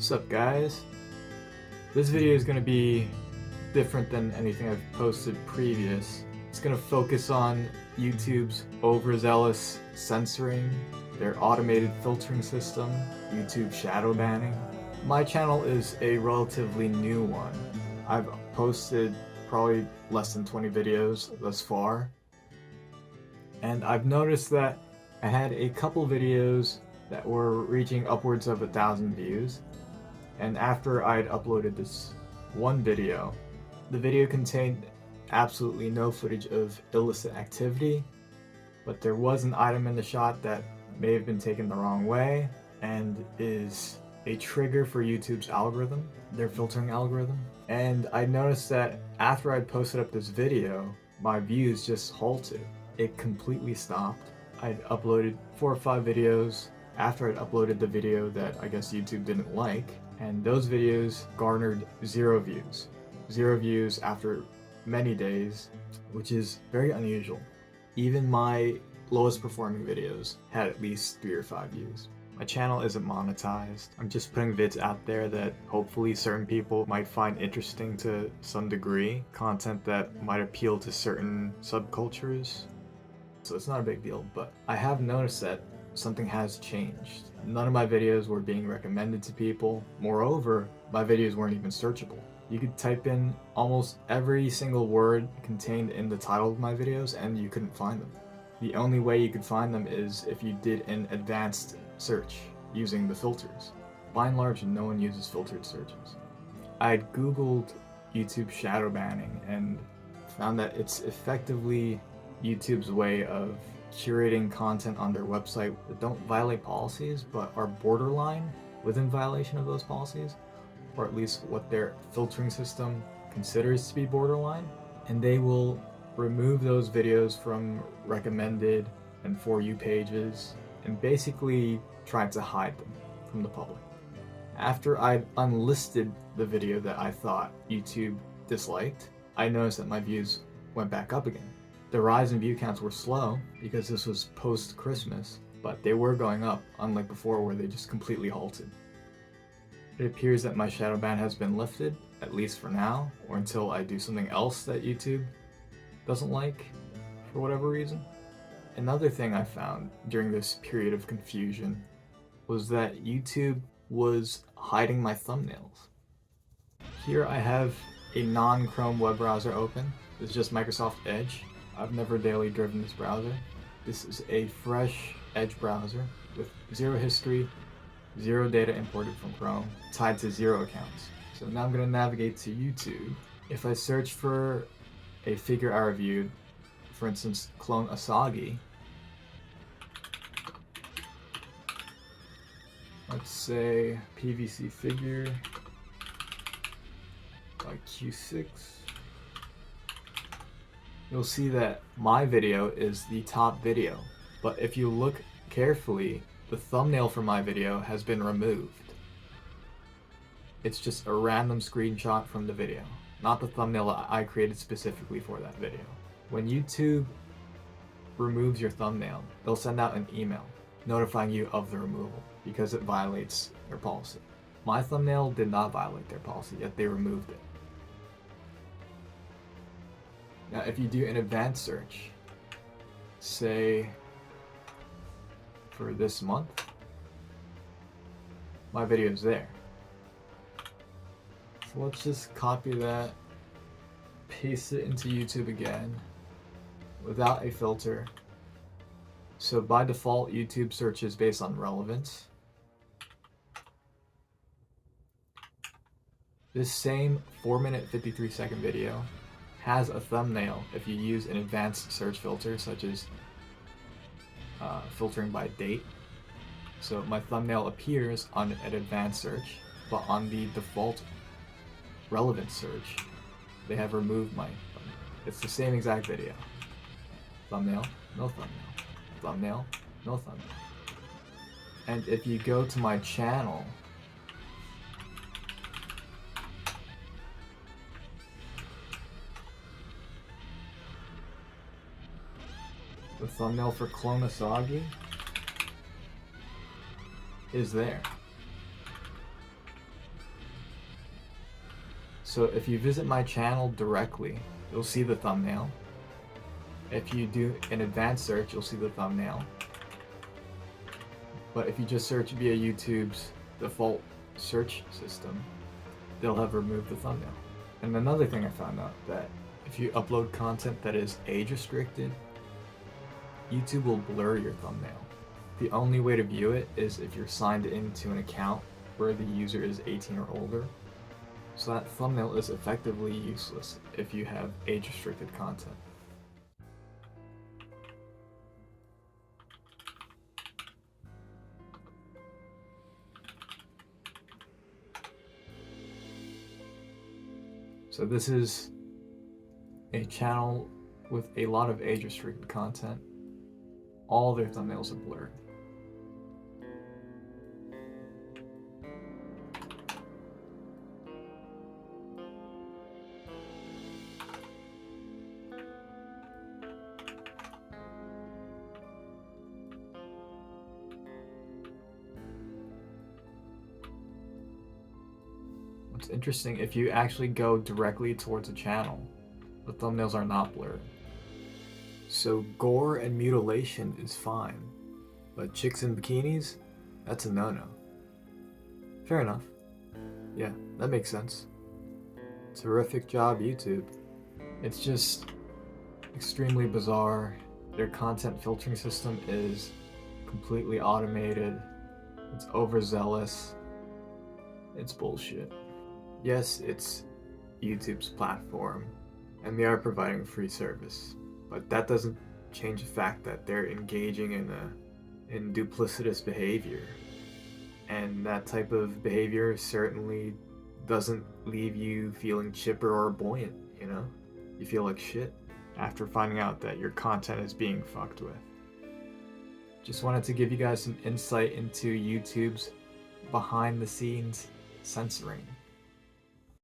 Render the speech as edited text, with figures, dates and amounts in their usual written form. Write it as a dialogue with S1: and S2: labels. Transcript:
S1: What's up, guys? This video is going to be different than anything I've posted previous. It's going to focus on YouTube's overzealous censoring, their automated filtering system, YouTube shadowbanning. My channel is a relatively new one. I've posted probably less than 20 videos thus far, and I've noticed that I had a couple videos that were reaching upwards of 1,000 views. And after I'd uploaded this one video, the video contained absolutely no footage of illicit activity, but there was an item in the shot that may have been taken the wrong way and is a trigger for YouTube's algorithm, their filtering algorithm. And I noticed that after I'd posted up this video, my views just halted. It completely stopped. I'd uploaded 4 or 5 videos after I'd uploaded the video that I guess YouTube didn't like, and those videos garnered 0 views. 0 views after many days, which is very unusual. Even my lowest performing videos had at least 3 or 5 views. My channel isn't monetized. I'm just putting vids out there that hopefully certain people might find interesting to some degree, content that might appeal to certain subcultures. So it's not a big deal, but I have noticed that something has changed. None of my videos were being recommended to people. Moreover, my videos weren't even searchable. You could type in almost every single word contained in the title of my videos and you couldn't find them. The only way you could find them is if you did an advanced search using the filters. By and large, no one uses filtered searches. I had Googled YouTube shadowbanning and found that it's effectively YouTube's way of curating content on their website that don't violate policies but are borderline within violation of those policies, or at least what their filtering system considers to be borderline, and they will remove those videos from recommended and For You pages and basically try to hide them from the public. After I'd unlisted the video that I thought YouTube disliked, I noticed that my views went back up again. The rise in view counts were slow because this was post-Christmas, but they were going up, unlike before where they just completely halted. It appears that my shadow ban has been lifted, at least for now, or until I do something else that YouTube doesn't like, for whatever reason. Another thing I found during this period of confusion was that YouTube was hiding my thumbnails. Here I have a non-Chrome web browser open. It's just Microsoft Edge. I've never daily driven this browser. This is a fresh Edge browser with 0 history, 0 data imported from Chrome, tied to 0 accounts. So now I'm going to navigate to YouTube. If I search for a figure I reviewed, for instance, Clone Asagi, let's say PVC figure by Q6, you'll see that my video is the top video, but if you look carefully, the thumbnail for my video has been removed. It's just a random screenshot from the video, not the thumbnail I created specifically for that video. When YouTube removes your thumbnail, they'll send out an email notifying you of the removal because it violates their policy. My thumbnail did not violate their policy, yet they removed it. Now, if you do an advanced search, say for this month, my video is there. So let's just copy that, paste it into YouTube again, without a filter. So by default, YouTube searches based on relevance. This same 4-minute 53-second video has a thumbnail if you use an advanced search filter such as filtering by date. So my thumbnail appears on an advanced search, but on the default relevant search, they have removed my thumbnail. It's the same exact video. Thumbnail, no thumbnail. Thumbnail, no thumbnail. And if you go to my channel, the thumbnail for Clone Asagi is there. So if you visit my channel directly, you'll see the thumbnail. If you do an advanced search, you'll see the thumbnail. But if you just search via YouTube's default search system, they'll have removed the thumbnail. And another thing I found out, that if you upload content that is age restricted, YouTube will blur your thumbnail. The only way to view it is if you're signed into an account where the user is 18 or older. So that thumbnail is effectively useless if you have age restricted content. So this is a channel with a lot of age restricted content. All their thumbnails are blurred. What's interesting, if you actually go directly towards a channel, the thumbnails are not blurred. So gore and mutilation is fine, but chicks in bikinis, that's a no-no. Fair enough. Yeah, that makes sense. Terrific job, YouTube. It's just extremely bizarre. Their content filtering system is completely automated. It's overzealous. It's bullshit. Yes, it's YouTube's platform, and they are providing a free service, but that doesn't change the fact that they're engaging in duplicitous behavior, and that type of behavior certainly doesn't leave you feeling chipper or buoyant, you know? You feel like shit after finding out that your content is being fucked with. Just wanted to give you guys some insight into YouTube's behind the scenes censoring.